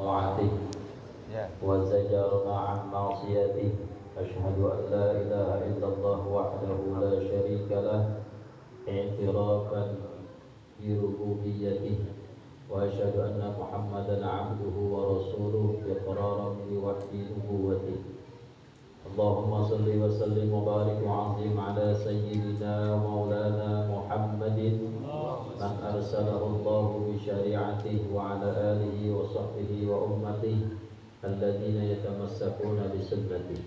طاعته وزجرنا عن معصيته. أشهد أن لا إله إلا الله وحده لا شريك له اعترافا بربوبيته، وأشهد أن محمدا عبده ورسوله إقرارا بوحي نبوته. اللهم صل وسلم وبارك وعظم على سيدنا مولانا محمد من أرسله الله بشريعته وعلى آله وصحبه وأمته الذين يتمسكون بسنته.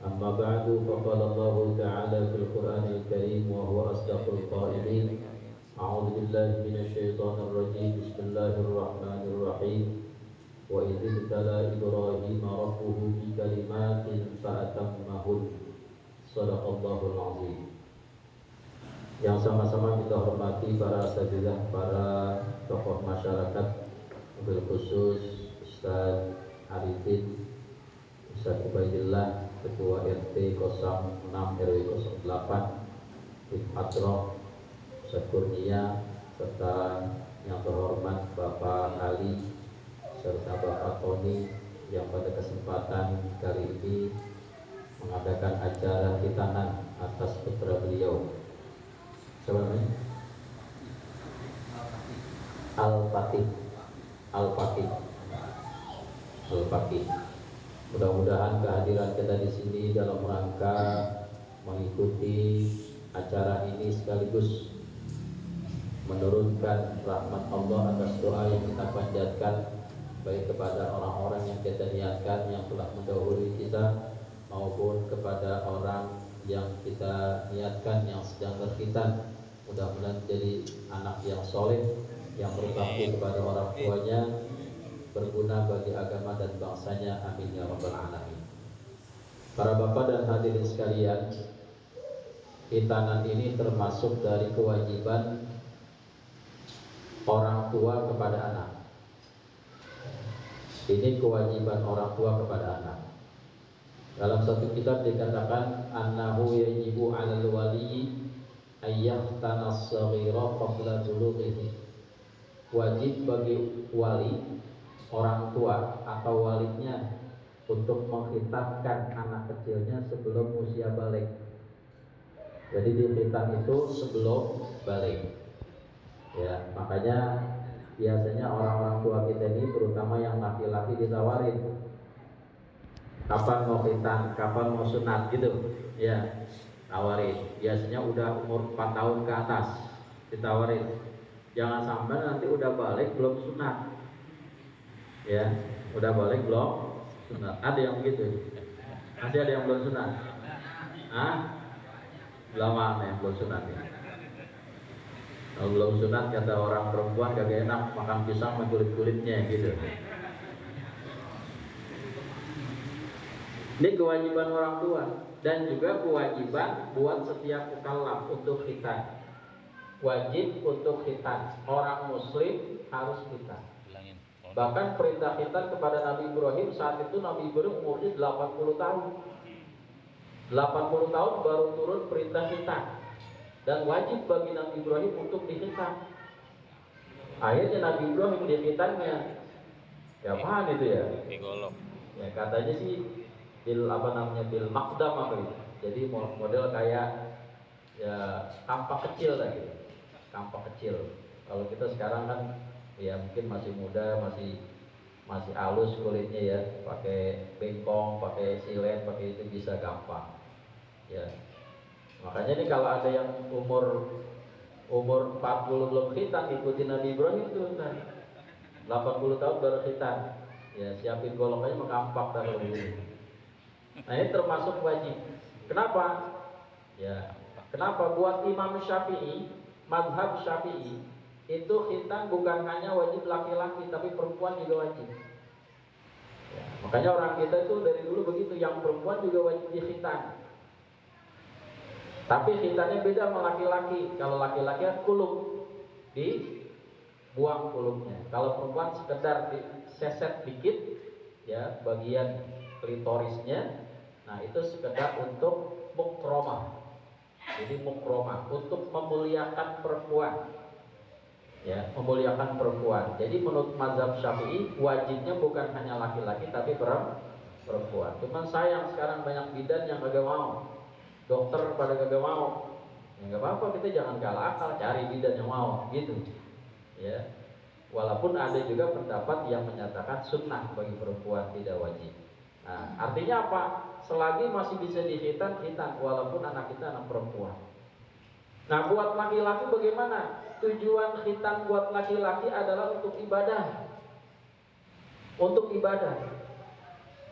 أما بعد، فقال الله تعالى في القرآن الكريم وهو أصدق القائلين: أعوذ بالله من الشيطان الرجيم. بسم الله الرحمن الرحيم. وإذ ابتلى إبراهيم ربه بكلمات فأتمهن. صدق الله العظيم. Yang sama-sama kita hormati para asatidzah, para tokoh masyarakat, mobil khusus Ustaz Arifin, Ustaz Ubaidillah, Ketua RT 06 RW 08, Tim Patro, Ustaz Kurnia, serta yang terhormat Bapak Ali serta Bapak Tony yang pada kesempatan kali ini mengadakan acara khitanan atas putra beliau. Siapa namanya? Al-Fatih. Al-Fatih. Al-Fatih. Mudah-mudahan kehadiran kita di sini dalam rangka mengikuti acara ini sekaligus menurunkan rahmat Allah atas doa yang kita panjatkan, baik kepada orang-orang yang kita niatkan yang telah mendahului kita maupun kepada orang yang kita niatkan yang sedang berkhitan. Mudah-mudahan jadi anak yang soleh, yang berbakti kepada orang tuanya, berguna bagi agama dan bangsanya. Amin ya rabbal alamin. Para bapak dan hadirin sekalian, khitanan ini termasuk dari kewajiban orang tua kepada anak. Ini kewajiban orang tua kepada anak. Dalam satu kitab dikatakan annahu yajibu 'alal wali ayyahtana as-saghira qabla bulughihi. Wajib bagi wali, orang tua atau walinya, untuk mengkhitankan anak kecilnya sebelum usia balik. Jadi dikhitan itu sebelum balik. Ya, makanya biasanya orang-orang tua kita ini, terutama yang laki-laki, ditawarin kapan mau khitan, kapan mau sunat gitu. Ya, tawarin. Biasanya udah umur 4 tahun ke atas ditawarin. Jangan sampai nanti udah balik belum sunat. Ya, udah balik belum sunat. Ada yang begitu. Masih ada yang belum sunat. Hah? Belum ada yang belum sunat ya. Kalau belum sunat, kata orang perempuan kagak enak makan pisang sama kulit-kulitnya gitu. Ini kewajiban orang tua dan juga kewajiban buat setiap mukallaf untuk khitan. Wajib untuk khitan. Orang muslim harus khitan. Bahkan perintah khitan kepada Nabi Ibrahim, saat itu Nabi Ibrahim umurnya 80 tahun. 80 tahun baru turun perintah khitan. Dan wajib bagi Nabi Ibrahim untuk dikhitan. Akhirnya Nabi Ibrahim dikhitannya. Ya apaan itu ya? Ya katanya sih bil bil makdam apa gitu. Jadi model kayak ya kampak kecil lah gitu. Kampak kecil. Kalau kita sekarang kan ya mungkin masih muda, masih halus kulitnya ya, pakai bengkong, pakai silet, pakai itu bisa gampang. Ya. Makanya nih kalau ada yang umur 40 belum khitan, ikuti Nabi Ibrahim tuh kan. 80 tahun baru khitan. Ya, siapin golongannya mengkampak dan begini. Nah, ini termasuk wajib. Kenapa? Ya, kenapa buat Imam Syafi'i, mazhab Syafi'i, itu khitan bukan hanya wajib laki-laki tapi perempuan juga wajib. Ya, makanya orang kita itu dari dulu begitu, yang perempuan juga wajib dikhitan. Tapi khitannya beda sama laki-laki. Kalau laki-laki kan kuluk, dibuang kuluknya. Kalau perempuan sekedar diseset dikit, ya bagian klitorisnya. Nah itu sekedar untuk mukromah. Jadi mukromah untuk memuliakan perempuan. ya, memuliakan perempuan. Jadi menurut mazhab Syafi'i wajibnya bukan hanya laki-laki tapi perempuan. Cuman sayang sekarang banyak bidan yang kagak mau, dokter pada kagak mau. Ya nggak apa-apa, kita jangan kalah akal, cari bidan yang mau, gitu. Ya, walaupun ada juga pendapat yang menyatakan sunnah bagi perempuan, tidak wajib. Nah, artinya apa? Selagi masih bisa dihitan, hitan, walaupun anak kita anak perempuan. Nah, buat laki-laki bagaimana? Tujuan khitan buat laki-laki adalah untuk ibadah. Untuk ibadah.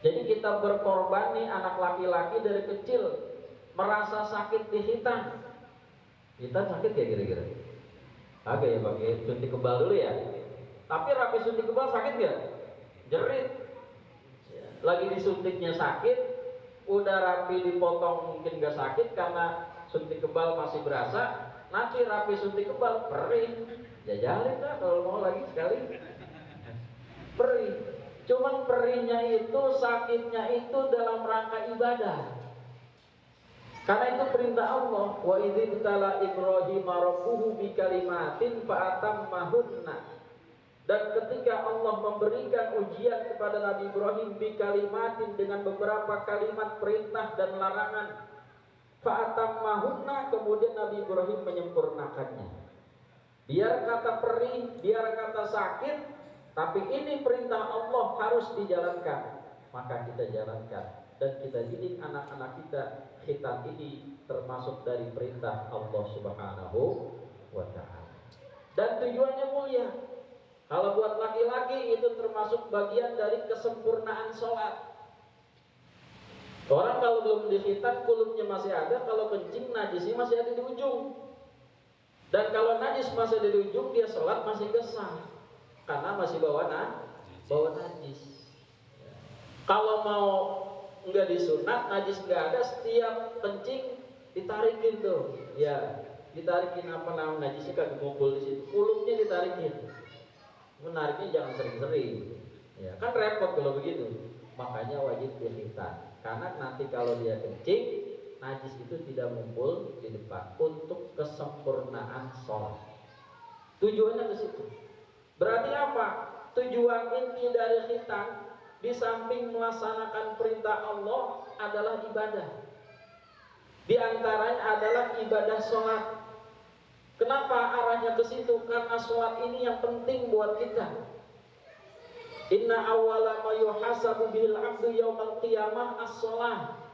Jadi kita berkorban nih, anak laki-laki dari kecil merasa sakit di khitan. Khitan sakit ya kira-kira? Agak ya, pakai suntik kebal dulu ya. Tapi rapi suntik kebal sakit gak? Jerit. Lagi disuntiknya sakit, udah rapi dipotong mungkin gak sakit karena suntik kebal masih berasa. Nanti rapi suntik kebal perih, jajalin lah kalau mau lagi sekali. Perih, cuman perihnya itu, sakitnya itu dalam rangka ibadah. Karena itu perintah Allah, wa idz tala Ibrahim rabbuhu bi kalimatin fa atammahunna. Dan ketika Allah memberikan ujian kepada Nabi Ibrahim bi kalimatin, dengan beberapa kalimat perintah dan larangan, fa'atammahunna, kemudian Nabi Ibrahim menyempurnakannya. Biar kata perih, biar kata sakit, tapi ini perintah Allah harus dijalankan, maka kita jalankan. Dan kita didik anak-anak kita, khitan ini termasuk dari perintah Allah Subhanahu wa ta'ala. Dan tujuannya mulia. Kalau buat laki-laki itu termasuk bagian dari kesempurnaan sholat. Orang kalau belum dikhitan kulumnya masih ada, kalau kencing najisnya masih ada di ujung. Dan kalau najis masih ada di ujung, dia sholat masih gesah karena masih bawa najis. Kalau mau nggak disunat, najis nggak ada, setiap kencing ditarikin tuh, ya ditarikin apa namanya, najisnya kagak ngumpul di situ, kulumnya ditarikin. Menariknya jangan sering-sering, ya kan repot kalau begitu. Makanya wajib dikhitan. Karena nanti kalau dia kencing, najis itu tidak ngumpul di depan, untuk kesempurnaan sholat. Tujuannya ke situ. Berarti apa? Tujuan inti dari khitan, di samping melaksanakan perintah Allah, adalah ibadah. Di antaranya adalah ibadah sholat. Kenapa arahnya ke situ? Karena sholat ini yang penting buat kita. Inna awwala ma yuhasabu bihil abdu yaumal qiyamah as-shalah.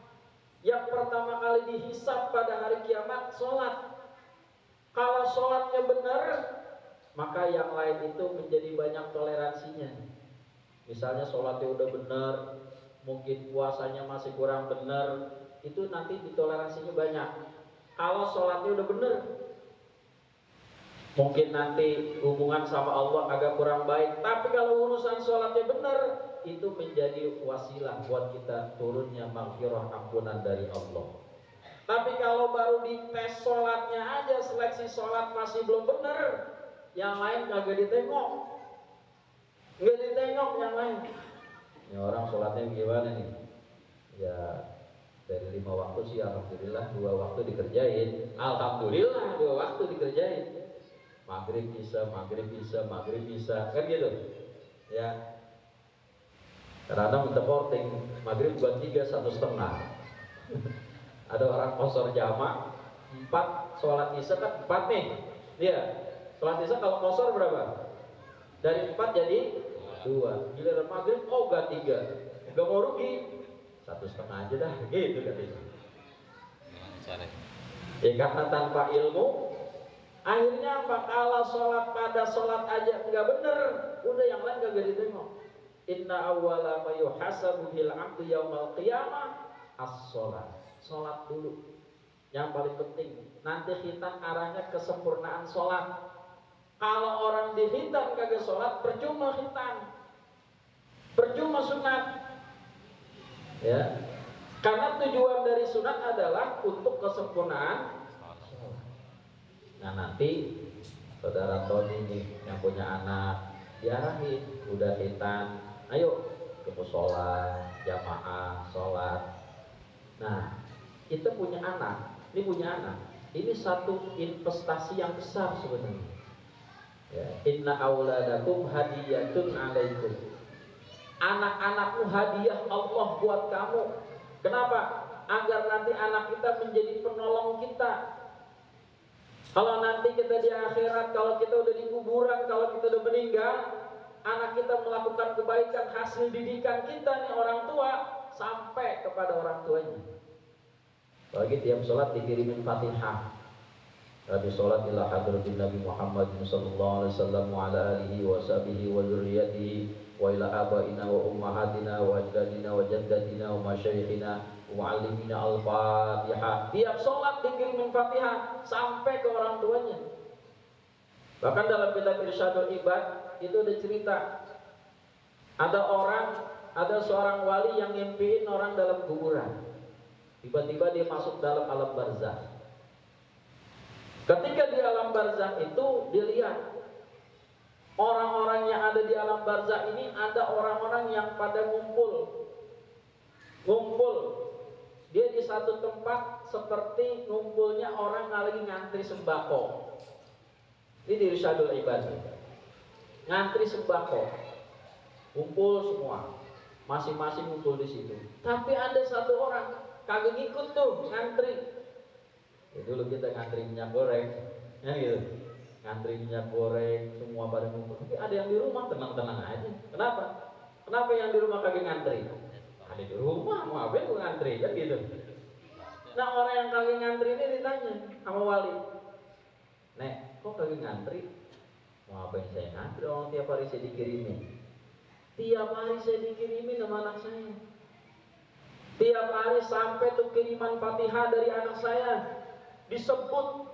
Yang pertama kali dihisab pada hari kiamat sholat. Kalau sholatnya benar, maka yang lain itu menjadi banyak toleransinya. Misalnya sholatnya udah benar, mungkin puasanya masih kurang benar, itu nanti ditoleransinya banyak. Kalau sholatnya udah benar, mungkin nanti hubungan sama Allah agak kurang baik, tapi kalau urusan sholatnya benar, itu menjadi wasilah buat kita turunnya maghfirah, ampunan dari Allah. Tapi kalau baru dites sholatnya aja, seleksi sholat masih belum benar, yang lain kagak ditengok, nggak ditengok yang lain. Ya orang sholatnya gimana nih? Ya dari 5 waktu sih alhamdulillah 2 waktu dikerjain. Alhamdulillah 2 waktu dikerjain. Maghrib bisa, kan gitu ya. Kadang minta porting, maghrib buat 3, 1,5. Ada orang kosor jamak 4, sholat isya kan 4 nih. Iya, sholat isya kalau kosor berapa? Dari 4 jadi 2. Giliran maghrib, oh gak 3, gak mau rugi, 1,5 aja dah, gitu katanya. Ya karena tanpa ilmu, akhirnya apa? Kalau sholat pada sholat aja nggak bener, udah yang lain gak ditengok. Inna awwala ma yuhasabu bil 'abdu yaumal qiyamah as-sholat. Sholat dulu, yang paling penting. Nanti khitan arahnya kesempurnaan sholat. Kalau orang dihitan kagak sholat, percuma khitan, percuma sunat. Ya, karena tujuan dari sunat adalah untuk kesempurnaan. Nah nanti saudara Tony nih yang punya anak, diarahin, udah khitan, ayo ke musola, jamaah, sholat. Nah kita punya anak, ini satu investasi yang besar sebenarnya. Ya, inna auladakum hadiyatun alaikum. Anak-anakmu hadiah Allah buat kamu. Kenapa? Agar nanti anak kita menjadi penolong kita. Kalau nanti kita di akhirat, kalau kita udah di kuburan, kalau kita udah meninggal, anak kita melakukan kebaikan hasil didikan kita nih orang tua sampai kepada orang tuanya. Bagi tiap sholat dikirimin Fatihah. Habis sholat ila hadratin Nabi Muhammad sallallahu alaihi wasallam wa ala alihi wa sahbihi wa dzurriyyatihi wa ila abaina wa ummahatina wa ajdadina wa jaddatina wa masyayikhina wa muallimina al-Fatihah. Tiap sholat dikirimin Fatihah sampai ke orang tuanya. Bahkan dalam kitab Irsyadul Ibad itu ada cerita, ada seorang wali yang ngimpiin orang dalam kuburan. Tiba-tiba dia masuk dalam alam barzakh. Ketika di alam barzakh itu dilihat orang-orang yang ada di alam barzakh ini, ada orang-orang yang pada ngumpul. Dia di satu tempat seperti ngumpulnya orang lagi ngantri sembako. Ini di Irsyadul Ibad. Ngantri sembako. Kumpul semua. Masing-masing ngumpul di situ. Tapi ada satu orang kagak ngikut tuh ngantri. Ya, dulu kita ngantri minyak goreng, ya gitu. Ngantri minyak goreng, semua pada ngumpul. Tapi ada yang di rumah tenang-tenang aja. Kenapa? Kenapa yang di rumah kagak ngantri? Ada di rumah, mau apa yang ngantri, kan gitu. Nah, orang yang kagak ngantri ini ditanya sama wali, "Nek, kok kagak ngantri?" "Mau apa yang saya ngantri? Orang tiap hari saya dikirimin. Tiap hari saya dikirimin sama anak saya. Tiap hari sampai tuh kiriman Fatihah dari anak saya. Disebut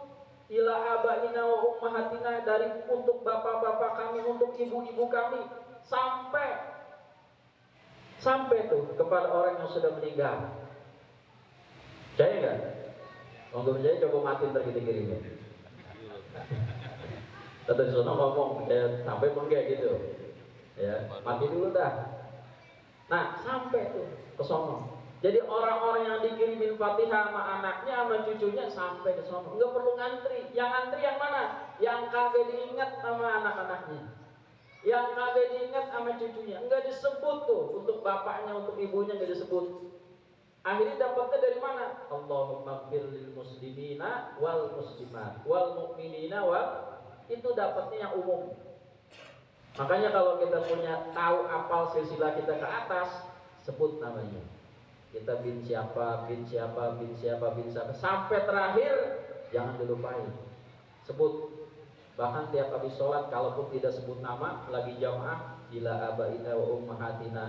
ila abaina wa ummahatina, dari untuk bapak-bapak kami, untuk ibu-ibu kami, sampai tuh kepada orang yang sudah meninggal." Percaya nggak? Untuk percaya coba mati ntar kita kirimin. Kata Sono ngomong sampai pun kayak gitu. Ya, mati dulu dah. Nah, sampai tuh ke sono. Jadi orang-orang yang dikirimin Fatihah sama anaknya sama cucunya sampai ke sono. Enggak perlu ngantri. Yang ngantri yang mana? Yang kagak diingat sama anak-anaknya. Yang kagak diingat sama cucunya. Enggak disebut tuh untuk bapaknya, untuk ibunya enggak disebut. Akhirnya dapatnya dari mana? Allahumma ighfir lil muslimina wal muslimat wal mu'minina wal, itu dapatnya yang umum. Makanya kalau kita punya tahu apal silsilah kita ke atas, sebut namanya. Kita bin siapa, sampai terakhir jangan dilupain. Sebut. Bahkan tiap habis sholat, kalaupun tidak sebut nama, lagi jamaah, ila abaina wa ummahatina,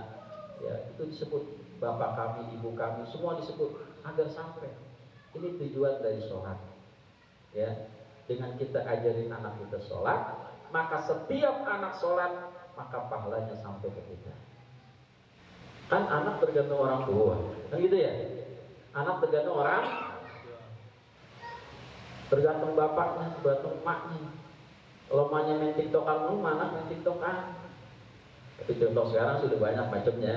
ya, itu disebut. Bapak kami, ibu kami, semua disebut agar sampai. Ini tujuan dari sholat. Ya, dengan kita ajarin anak kita sholat, maka setiap anak sholat, maka pahalanya sampai ke kita. Kan anak tergantung orang tua, kan gitu ya. Anak tergantung orang, tergantung bapaknya, tergantung emaknya. Kalau emaknya main tiktokan, anak main tiktokan. Tapi tiktok sekarang sudah banyak macamnya.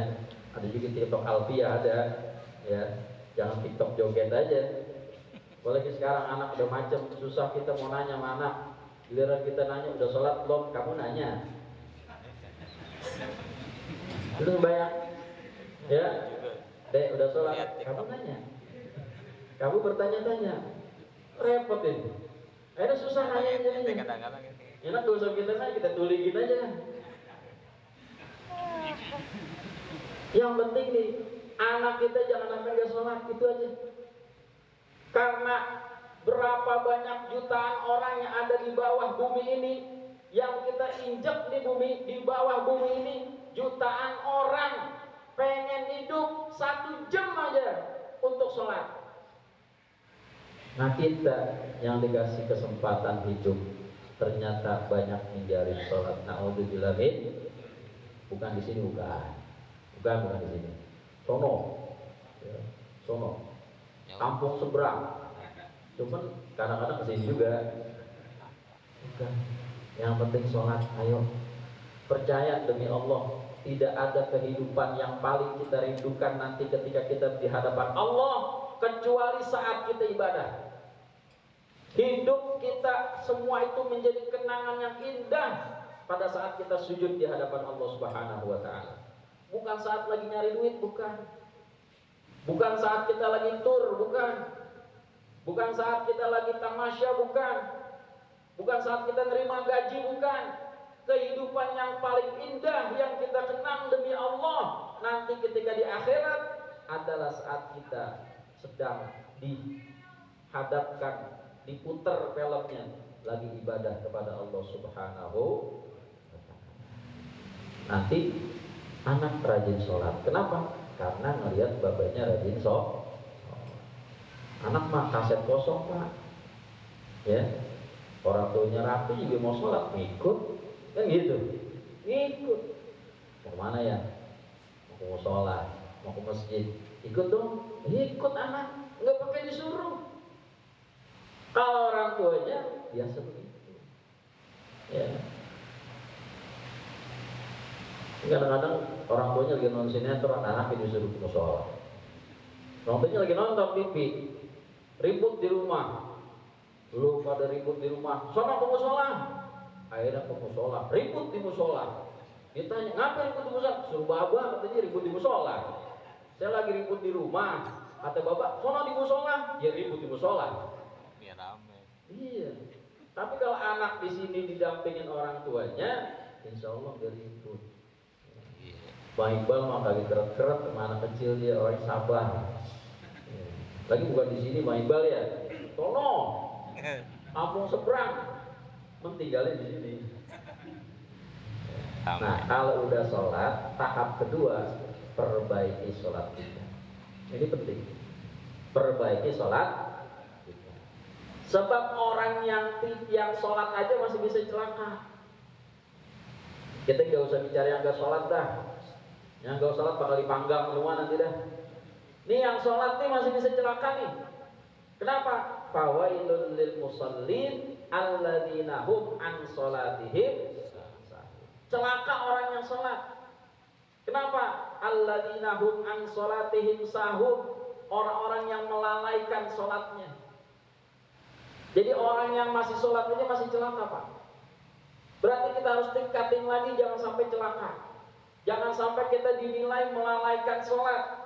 Ada juga tiktok Alfia ada, ya. Jangan tiktok joget aja. Apalagi sekarang anak udah macam, susah kita mau nanya sama anak. Giliran kita nanya, udah sholat belum? Kamu nanya. Itu bayang, ya. Dek, udah sholat? Kamu nanya. Kamu bertanya-tanya. Repot ini. Akhirnya susah nanya jadinya. Enak gak usah kita nanya, kita tuligin aja kan. Yang penting nih, anak kita jangan sampai gak sholat, itu aja. Karena berapa banyak jutaan orang yang ada di bawah bumi ini, yang kita injak di bumi, di bawah bumi ini, jutaan orang pengen hidup 1 jam aja untuk sholat. Nah, kita yang dikasih kesempatan hidup ternyata banyak ninggalin sholat. Na'udzubillah min, bukan di sini, bukan di sini. Sono, ya, sono, kampung seberang. Cuman kadang-kadang kesini juga. Bukan. Yang penting sholat. Ayo, percaya demi Allah, tidak ada kehidupan yang paling kita rindukan nanti ketika kita di hadapan Allah kecuali saat kita ibadah. Hidup kita semua itu menjadi kenangan yang indah pada saat kita sujud di hadapan Allah Subhanahu wa taala. Bukan saat lagi nyari duit, bukan. Bukan saat kita lagi tur, bukan. Bukan saat kita lagi tamasya, bukan. Bukan saat kita nerima gaji, bukan. Kehidupan yang paling indah yang kita kenang demi Allah nanti ketika di akhirat adalah saat kita sedang dihadapkan, diputar filmnya lagi ibadah kepada Allah Subhanahu wa taala. Nanti anak rajin sholat. Kenapa? Karena ngelihat bapaknya rajin sholat. Anak mah kaset kosong, Pak. Ya. Orang tuanya rapi juga mau sholat, ngikut. Kan gitu. Ngikut. Mau mana ya? Mau sholat, mau ke masjid. Ikut dong. Ikut anak. Nggak pakai disuruh. Kalau orang tuanya biasa begitu. Ya. Kadang-kadang orang tuanya lagi nonton sinetron, anaknya disuruh ke musola. Orang tuanya lagi nonton TV, ribut di rumah. Lu pada ribut di rumah, sono ke musola. Akhirnya ke musola, ribut di musola. Ditanya, ngapain ribut di musola? Suruh baba katanya ribut di musola. Saya lagi ribut di rumah. Kata baba, sono di musola. Ya ribut di musola. Biar rame. Iya. Tapi kalau anak di sini didampingin orang tuanya, insya Allah gak ribut. Bang Iqbal mah kagak keret-keret sama anak kecil, dia orang sabar. Lagi bukan di sini Bang Iqbal ya. Tono, kampung seberang, mentinggalin di sini. Nah, kalau udah sholat, tahap kedua perbaiki sholat kita. Ini penting. Perbaiki sholat kita. Sebab orang yang sholat aja masih bisa celaka. Kita nggak usah bicara yang nggak sholat dah. Yang nggak sholat bakal dipanggang semua nanti dah. Ini yang sholat nih masih bisa celaka nih. Kenapa? Fawailul lil musallin alladzina hum an sholatihim. Celaka orang yang sholat. Kenapa? Alladzina hum an sholatihim sahun. Orang-orang yang melalaikan sholatnya. Jadi orang yang masih sholat aja masih celaka, Pak. Berarti kita harus tingkatin lagi, jangan sampai celaka. Jangan sampai kita dinilai melalaikan sholat.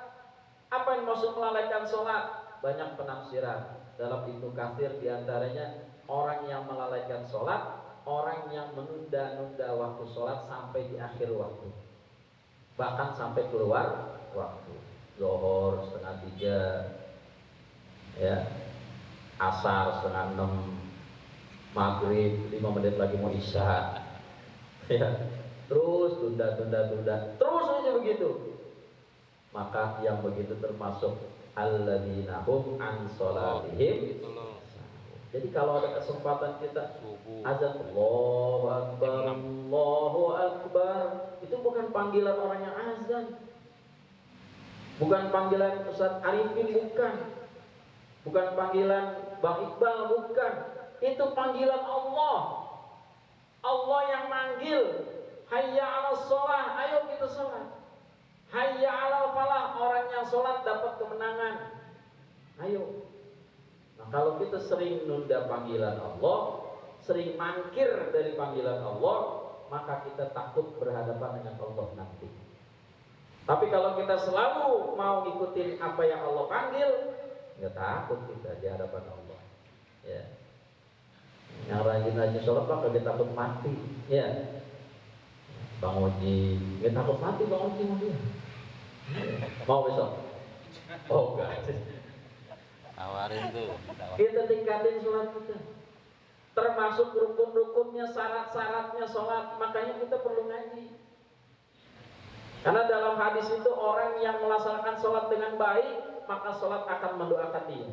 Apa yang maksud melalaikan sholat? Banyak penafsiran. Dalam Ibnu Katsir diantaranya, orang yang melalaikan sholat, orang yang menunda-nunda waktu sholat sampai di akhir waktu. Bahkan sampai keluar waktu. Zuhur 2:30, ya, asar 5:30, maghrib 5 menit lagi mau isya, ya. Terus tunda, terus aja begitu. Maka yang begitu termasuk alladzina hum an sholatihim. Jadi kalau ada kesempatan kita azan Allahu Akbar, Allahu Akbar, itu bukan panggilan orang yang azan, bukan panggilan Ustaz Arifin, bukan panggilan Bang Iqbal, bukan. Itu panggilan Allah. Allah yang manggil. Hayya 'alas shalah, ayo kita sholat. Hayya 'alal falah, orang yang sholat dapat kemenangan. Ayo. Nah, kalau kita sering nunda panggilan Allah, sering mangkir dari panggilan Allah, maka kita takut berhadapan dengan Allah nanti. Tapi kalau kita selalu mau ngikutin apa yang Allah panggil, nggak takut kita di hadapan Allah. Ya. Yang rajin-rajin sholat maka kita takut mati. Ya. Bang Oji, nggak takut mati Bang Oji mau dia. Mau besok? Oh enggak. Tawarin tuh. Kita tingkatin sholat kita. Termasuk rukun-rukunnya, syarat-syaratnya sholat. Makanya kita perlu ngaji. Karena dalam hadis itu orang yang melaksanakan sholat dengan baik, maka sholat akan mendoakan dia.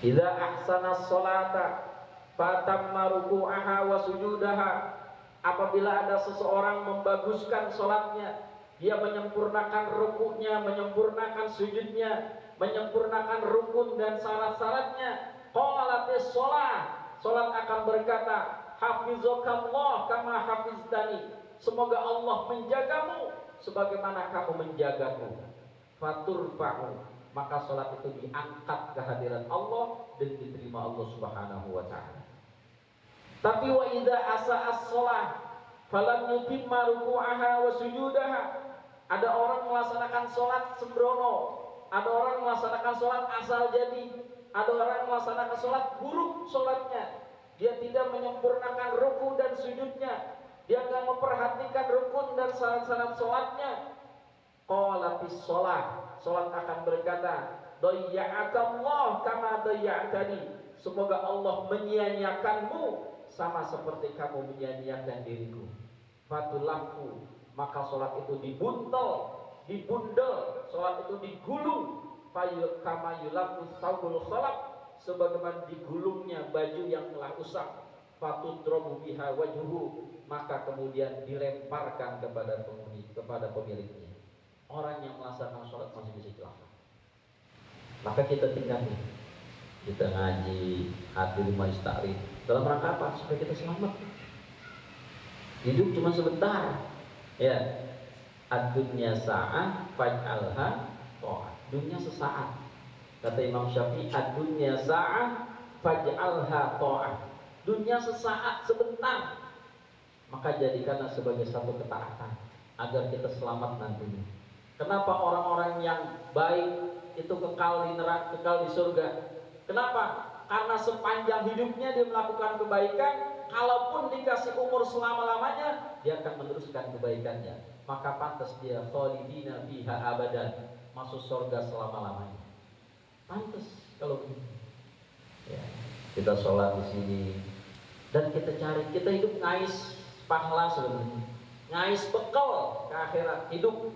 Idza ahsana sholata fatamma ruku'aha wa sujudaha. Apabila ada seseorang membaguskan sholatnya, dia menyempurnakan rukuknya, menyempurnakan sujudnya, menyempurnakan rukun dan syarat-syaratnya, qalatis sholat, sholat akan berkata, hafizakallah kama hafiztani, semoga Allah menjagamu sebagaimana kamu menjagaku. Faturfa'u, maka sholat itu diangkat ke hadirat Allah dan diterima Allah Subhanahu wa taala. Tapi wa idza asa'as shalah falam yutimma ruku'aha wa sujudaha. Ada orang melaksanakan sholat sembrono, ada orang melaksanakan sholat asal jadi, ada orang melaksanakan sholat buruk sholatnya. Dia tidak menyempurnakan ruku dan sujudnya, dia tidak memperhatikan rukun dan syarat-syarat sholatnya. Qalatis sholat, sholat akan berkata, Dayya'akallah kama dayya'tani. Semoga Allah menyia-nyiakanmu sama seperti kamu menyia-nyiakan diriku. Fatulaku, maka sholat itu dibuntel, dibundel, sholat itu digulung. Kama yulaku saubul khalaq, sebagaimana digulungnya baju yang telah usang. Fatudrabu biha wajhuhu, maka kemudian dilemparkan kepada penghuni, kepada pemiliknya. Orang yang melaksanakan sholat masih bisa celaka. Maka kita tinggalin, kita ngaji, hadir majelis taklim dalam rangka apa? Supaya kita selamat. Hidup cuma sebentar, ya. Ad-dunya sa'ah faj'alha ta'ah. Dunia sesaat. Kata Imam Syafi'i, ad-dunya sa'ah faj'alha ta'ah. Dunia sesaat, sebentar, maka jadikanlah sebagai satu ketaatan agar kita selamat nantinya. Kenapa orang-orang yang baik itu kekal di neraka, kekal di surga? Kenapa? Karena sepanjang hidupnya dia melakukan kebaikan, kalaupun dikasih umur selama-lamanya, dia akan meneruskan kebaikannya. Maka pantas dia khalidina fiha abadan, masuk surga selama-lamanya. Pantas kalau begitu. Ya, kita sholat di sini dan kita cari, kita hidup ngais pahala sebenarnya, ngais bekal ke akhirat hidup.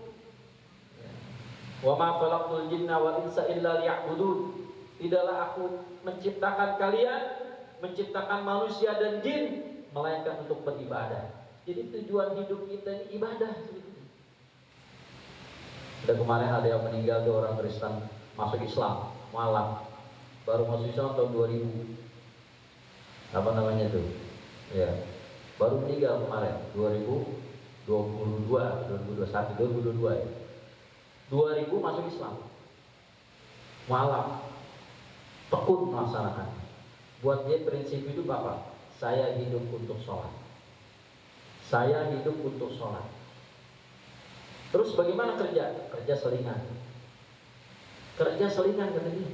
Wa ma khalaqtul jinna wal insa illa liya'budun. Tidaklah aku menciptakan kalian, menciptakan manusia dan jin melainkan untuk beribadah. Jadi tujuan hidup kita ini ibadah. Ada kemarin ada yang meninggal tuh, orang Kristen masuk Islam malam, baru masuk Islam tahun 2000 apa namanya tuh ya, baru meninggal kemarin 2022 ya, 2000 masuk Islam malam, tekun melaksanakan. Buat dia prinsip hidup apa? Saya hidup untuk sholat, saya hidup untuk sholat. Terus bagaimana kerja? Kerja selingan, kerja selingan katanya.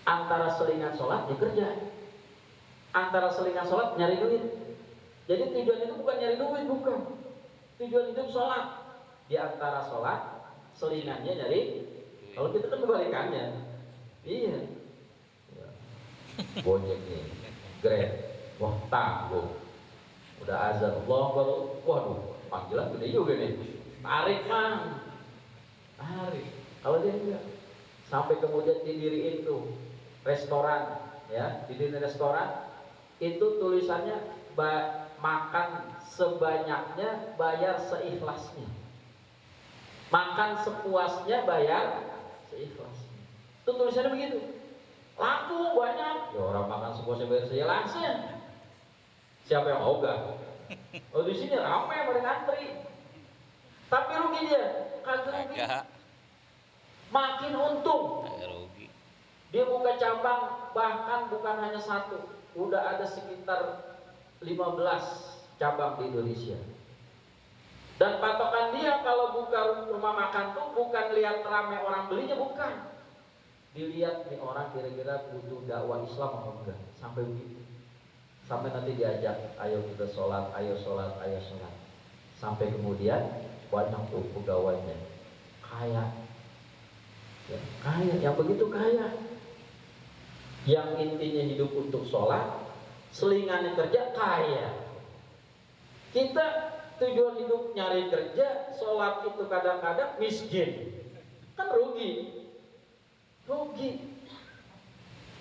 Antara selingan sholat ya kerja, antara selingan sholat nyari duit. Jadi tujuan itu bukan nyari duit, bukan. Tujuan hidup sholat. Di antara sholat selingannya nyari. Kalau kita kan kebalikannya. Iya. Gojek nih, Grab, wah tanggung. Udah azan, Allah baru, waduh, panggilan gede juga nih. Tarik mang, tarik. Kalau dia enggak, sampai kemudian didiriin tuh restoran, ya, didiriin restoran, itu tulisannya makan sebanyaknya, bayar seikhlasnya. Makan sepuasnya, bayar seikhlasnya. Itu tulisannya begitu. Laku banyak. Ya orang makan sepuasnya bayar seikhlasnya. Siapa yang ogah? Oh di sini ramai pada ngantri. Tapi rugi dia, kagak rugi. Makin untung. Rugi. Dia buka cabang, bahkan bukan hanya satu, udah ada sekitar 15 cabang di Indonesia. Dan patokan dia kalau buka rumah makan tuh bukan lihat ramai orang belinya, bukan. Dilihat nih orang kira-kira butuh dakwah Islam atau enggak, sampai begitu. Sampai nanti diajak, ayo kita sholat, ayo sholat, ayo sholat. Sampai kemudian banyak tuh pegawainya kaya, ya, kaya, yang begitu kaya, yang intinya hidup untuk sholat, selingannya kerja, kaya. Kita tujuan hidup nyari kerja, sholat itu kadang-kadang miskin, kan rugi.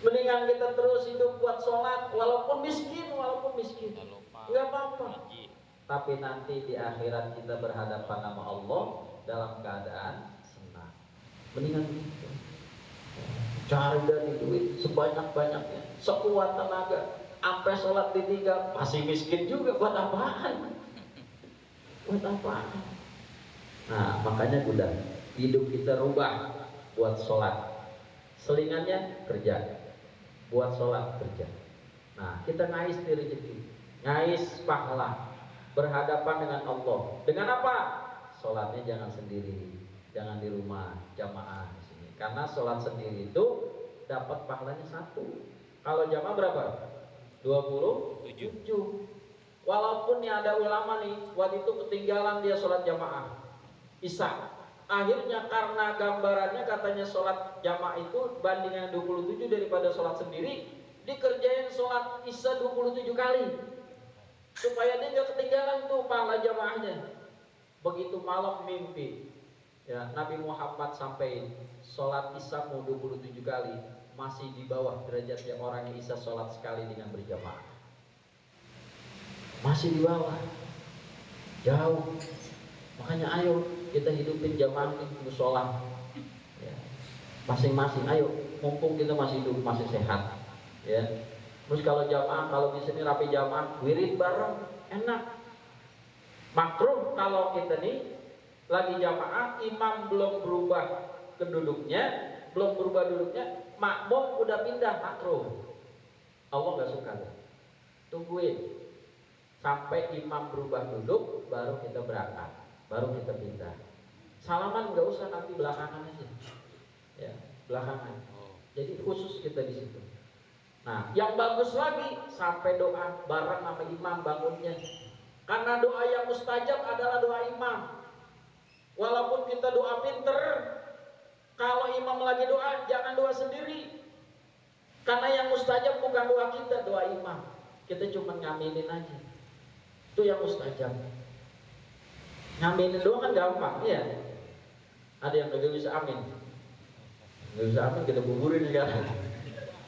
Mendingan kita terus hidup buat sholat, walaupun miskin, nggak apa-apa. Tapi nanti di akhirat kita berhadapan sama Allah dalam keadaan senang. Mendingan gitu. Cari dari duit sebanyak-banyaknya, sekuat tenaga, sampai sholat ditinggal, masih miskin juga, buat apaan? Buat apaan? Nah makanya udah hidup kita rubah. buat sholat, selingannya kerja, buat sholat kerja. Nah, kita ngais di rezeki, ngais pahala, berhadapan dengan Allah. Dengan apa? Sholatnya jangan sendiri, jangan di rumah, jamaah di sini. Karena sholat sendiri itu dapat pahalanya 1. Kalau jamaah berapa? 27. Walaupun nih ada ulama nih, waktu itu ketinggalan dia sholat jamaah Isya. Akhirnya karena gambarannya katanya sholat jamaah itu bandingan 27 daripada sholat sendiri, dikerjain sholat Isya 27 kali. Supaya dia nggak ketinggalan tuh pahala jamaahnya. Begitu malam mimpi, ya Nabi Muhammad sampai sholat Isya mau 27 kali, masih di bawah derajatnya orang yang Isya sholat sekali dengan berjamaah. Masih di bawah, jauh. Makanya ayo kita hidupin jamaah di musola, ya. Masing-masing, ayo, mumpung kita masih hidup, masih sehat, ya. Terus kalau jamaah, kalau di sini rapi jamaah, wirid bareng, enak. Makruh kalau kita nih lagi jamaah, imam belum berubah duduknya, makmum udah pindah, makruh. Allah nggak suka, tungguin sampai imam berubah duduk, baru kita berangkat, baru kita pindah. Salaman nggak usah, nanti belakangan aja, ya belakangan. Jadi khusus kita di situ. Nah, yang bagus lagi sampai doa bareng sama imam bangunnya. Karena doa yang mustajab adalah doa imam. Walaupun kita doa pinter, kalau imam lagi doa jangan doa sendiri. Karena yang mustajab bukan doa kita, doa imam. Kita cuma ngaminin aja. Itu yang mustajab. Ngaminin doang kan gampang, ya. Ada yang kagak bisa amin. Nggak bisa amin, kita kuburin sekarang.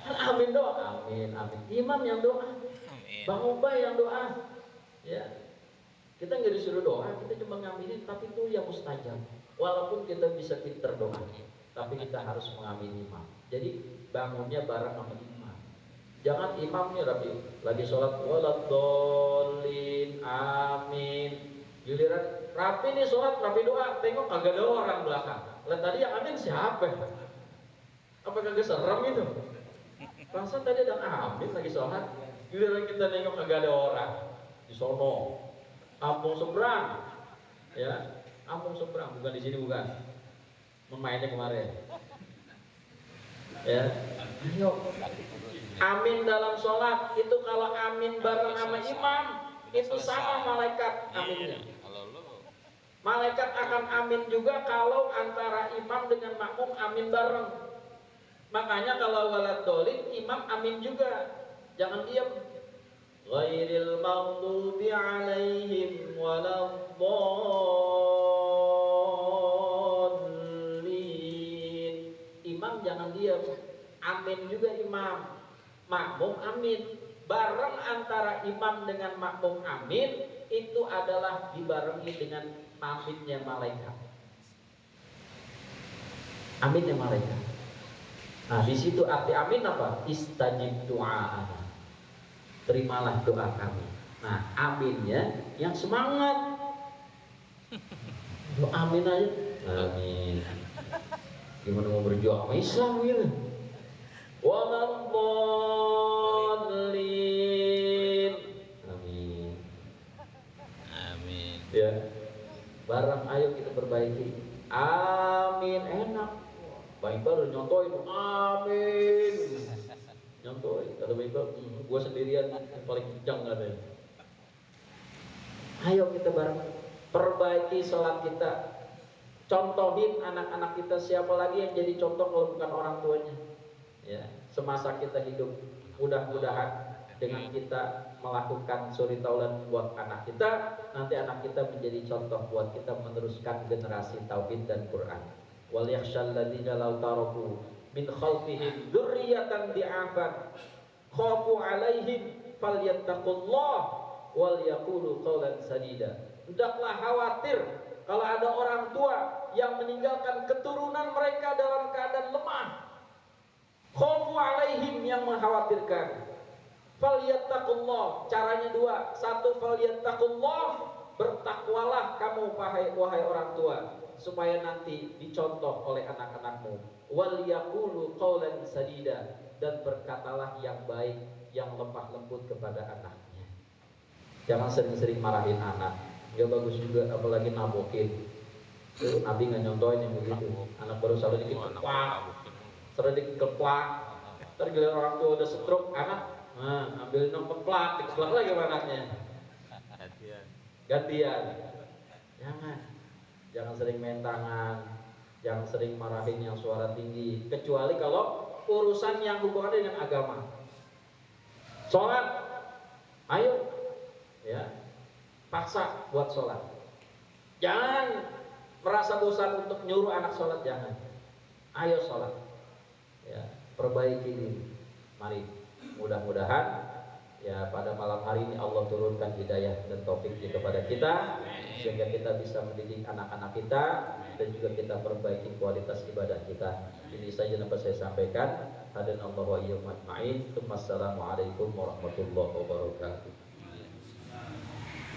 Amin doang, amin. Imam yang doa, Bang Ubay yang doa, ya. Kita nggak disuruh doa, kita cuma ngaminin, tapi itu yang mustajab. Walaupun kita bisa pinter doa, tapi kita harus mengamini imam. Jadi bangunnya bareng sama imam. Jangan imamnya lagi sholat waladhdallin, amin. Giliran rapi nih sholat, rapi doa, tengok kagak ada orang belakang. Lah tadi yang amin siapa? Apa kagak serem itu? Perasaan tadi ada amin lagi sholat, giliran kita nengok kagak ada orang di sono. Kampung seberang, ya, kampung seberang, bukan di sini, bukan. Mainnya kemarin, ya. Ayo, amin dalam sholat itu kalau amin bareng sama imam itu sama malaikat aminnya. Malaikat akan amin juga kalau antara imam dengan makmum amin bareng. Makanya kalau waladhdallin imam amin juga, jangan diam. Ghairil maghdubi alaihim waladdallin. Imam jangan diam, amin juga imam, makmum amin. Bareng antara imam dengan makmum amin itu adalah dibarengi dengan aminnya malaikat. Aminnya malaikat. Nah, di situ arti amin apa? Istajib du'a'ana. Terimalah doa kami. Nah, aminnya yang semangat. Doa amin aja. Amin. Gimana mau berjuang sama Islam gitu? Waladdallin. Amin. Amin. Ya. Barang ayo kita perbaiki. Amin, enak. Bang Iqbal udah nyontoin, amin. Nyontoin, kata Bang Iqbal, gua sendirian yang paling kencang katanya. Ayo kita bareng perbaiki sholat kita. Contohin anak-anak kita, siapa lagi yang jadi contoh kalau bukan orang tuanya. Ya, semasa kita hidup, mudah-mudahan dengan kita melakukan suri taulan buat anak kita, nanti anak kita menjadi contoh buat kita meneruskan generasi tauhid dan Quran. Wal yakhshal ladzina law taraku min khalfihim dzurriyyatan di'afan khafu 'alaihim falyattaqullah wal yaqulu qawlan sadida. Hendaklah khawatir kalau ada orang tua yang meninggalkan keturunan mereka dalam keadaan lemah. Khafu 'alaihim, yang mengkhawatirkan. Falyattaqullah, caranya dua. Satu, falyattaqullah, bertakwalah kamu wahai orang tua, supaya nanti dicontoh oleh anak-anakmu. Wal yaqulu qawlan sadida, dan berkatalah yang baik, yang lemah lembut kepada anaknya. Jangan sering-sering marahin anak, gak bagus juga, apalagi nabokin. Nabi nggak nyontohin yang begitu. Anak baru salah dikit keplak, sering dikit keplak. Ntar giliran orang tua udah stroke, anak ambil nomor plak, dikeplak lagi sama anaknya. Gantian. Jangan sering main tangan, jangan sering marahin yang suara tinggi, kecuali kalau urusan yang hubungannya dengan agama. Sholat, ayo, ya, paksa buat sholat. Jangan merasa bosan untuk nyuruh anak sholat, jangan. Ayo sholat, ya, perbaiki diri. Mari, mudah-mudahan ya pada malam hari ini Allah turunkan hidayah dan taufiknya kepada kita, sehingga kita bisa mendidik anak-anak kita dan juga kita perbaiki kualitas ibadah kita. Ini saja dapat saya sampaikan. Hadanallahu wa iyyakum ajma'in. Wassalamualaikum warahmatullahi wabarakatuh.